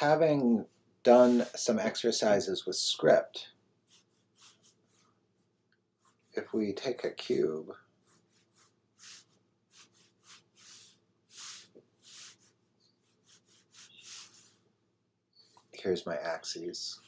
having done some exercises with script, if we take a cube here's my axes.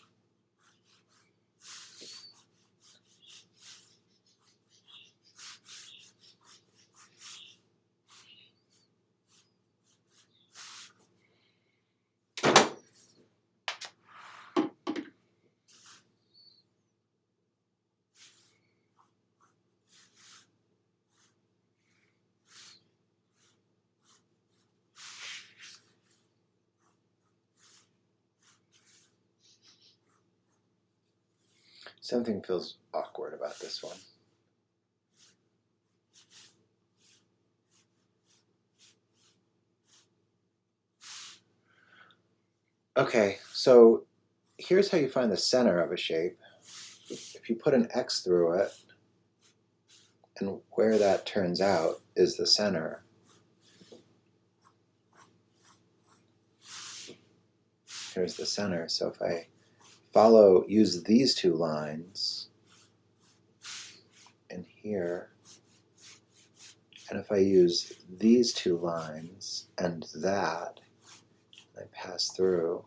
Something feels awkward about this one. Okay, so here's how you find the center of a shape. If you put an X through it, and where that turns out is the center. Here's the center. So if I use these two lines in here, and if I use these two lines and that, I pass through,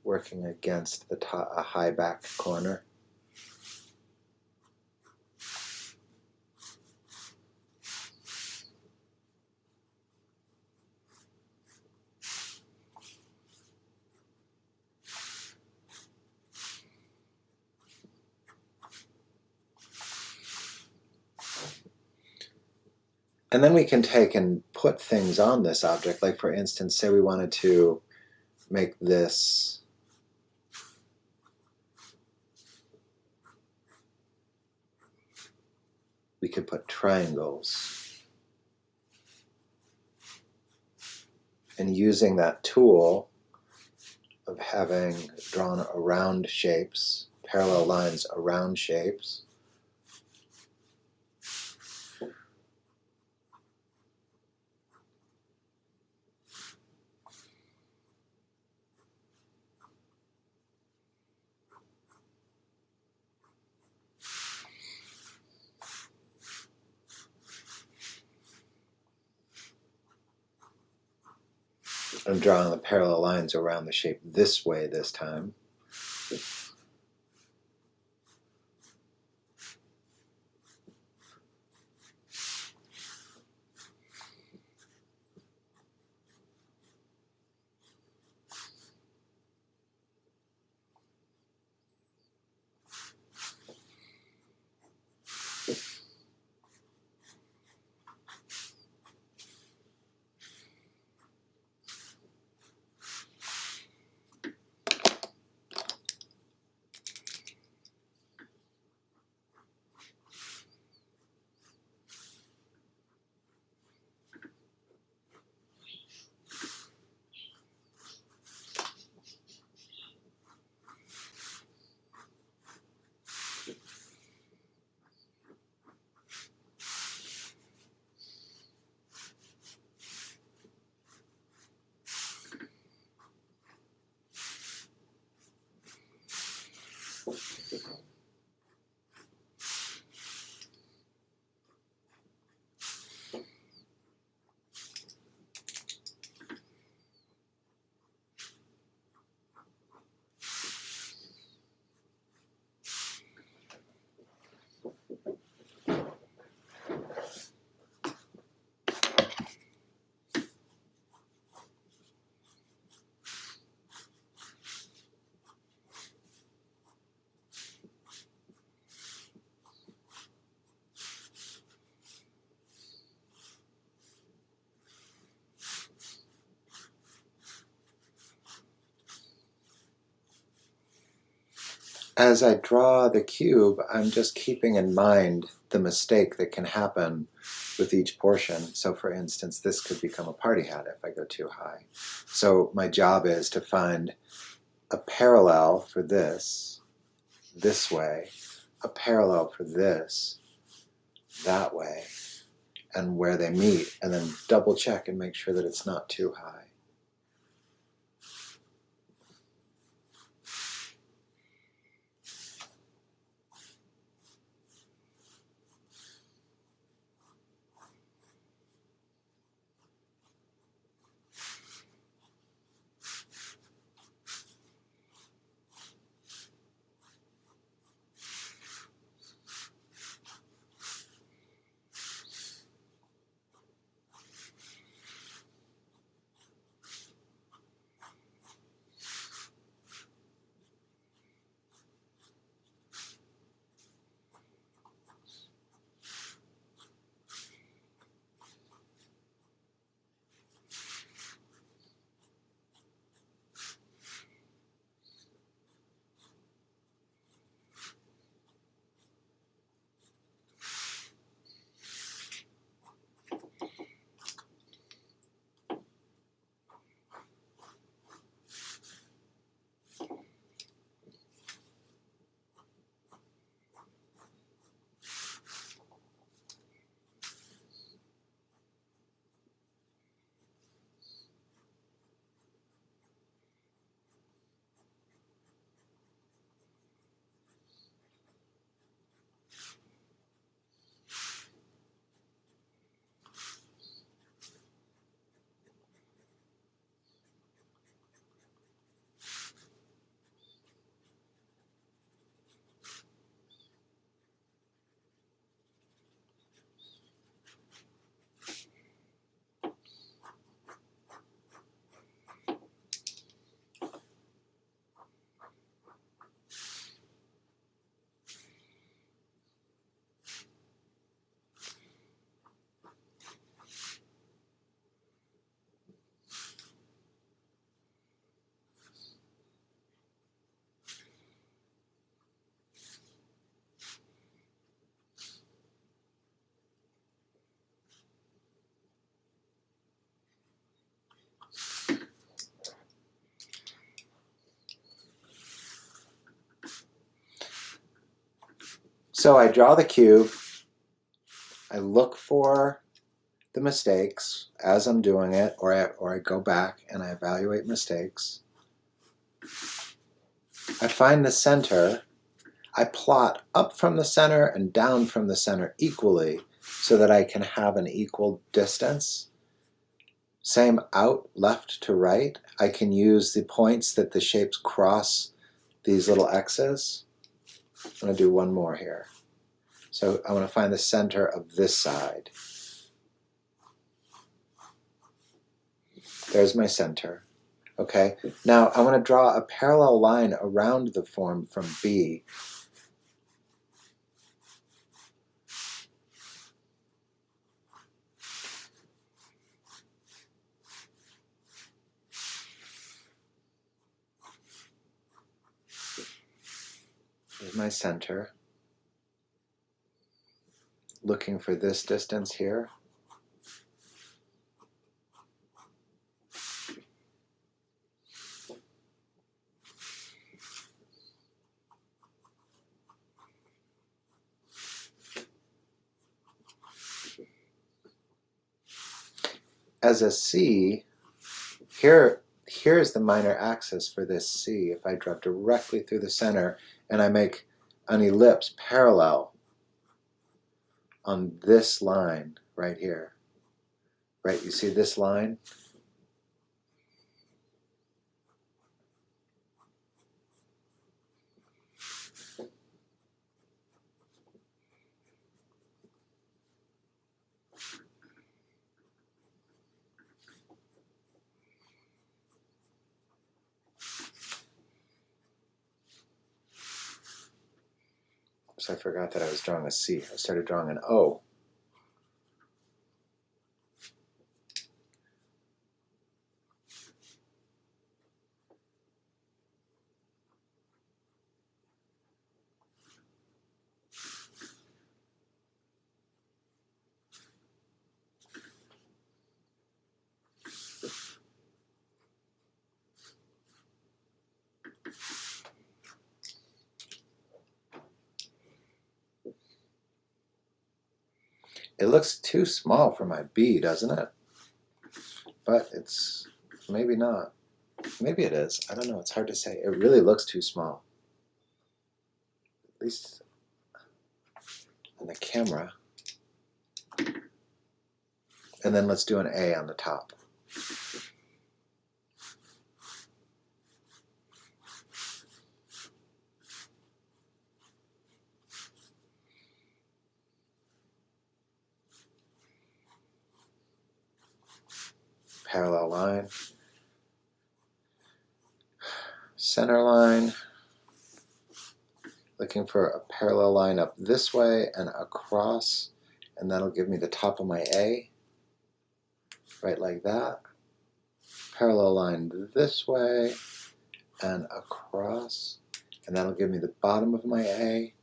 working against a high back corner. And then we can take and put things on this object, like for instance, say we wanted to make this we could put triangles. And using that tool of having drawn around shapes, parallel lines around shapes, I'm drawing the parallel lines around the shape this way this time. As I draw the cube, I'm just keeping in mind the mistake that can happen with each portion. So for instance, this could become a party hat if I go too high. So my job is to find a parallel for this way, a parallel for this that way and where they meet, and then double check and make sure that it's not too high. So I draw the cube, I look for the mistakes as I'm doing it, or I go back and I evaluate mistakes. I find the center. I plot up from the center and down from the center equally so that I can have an equal distance. Same out, left to right. I can use the points that the shapes cross these little X's. I'm going to do one more here. So I want to find the center of this side. There's my center. Okay, now I want to draw a parallel line around the form from B. Here's my center. Looking for this distance here. As a C, here's the minor axis for this C. If I draw directly through the center and I make an ellipse parallel on this line right here. Right, you see this line? So I forgot that I was drawing a C. I started drawing an O. It looks too small for my B, doesn't it? But it's maybe not. Maybe it is. I don't know. It's hard to say. It really looks too small. At least on the camera. And then let's do an A on the top. Parallel line. Center line. Looking for a parallel line up this way and across, and that'll give me the top of my A, right like that. Parallel line this way and across, and that'll give me the bottom of my A.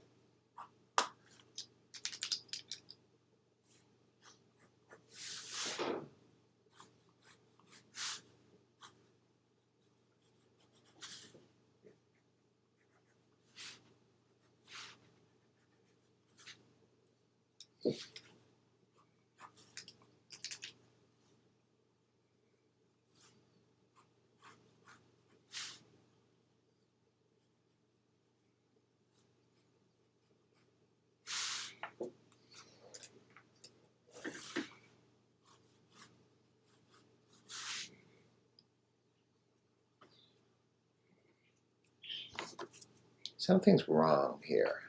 Something's wrong here.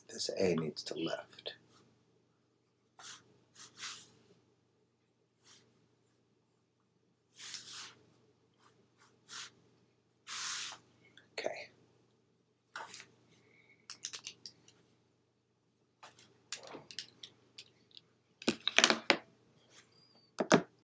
This A needs to lift.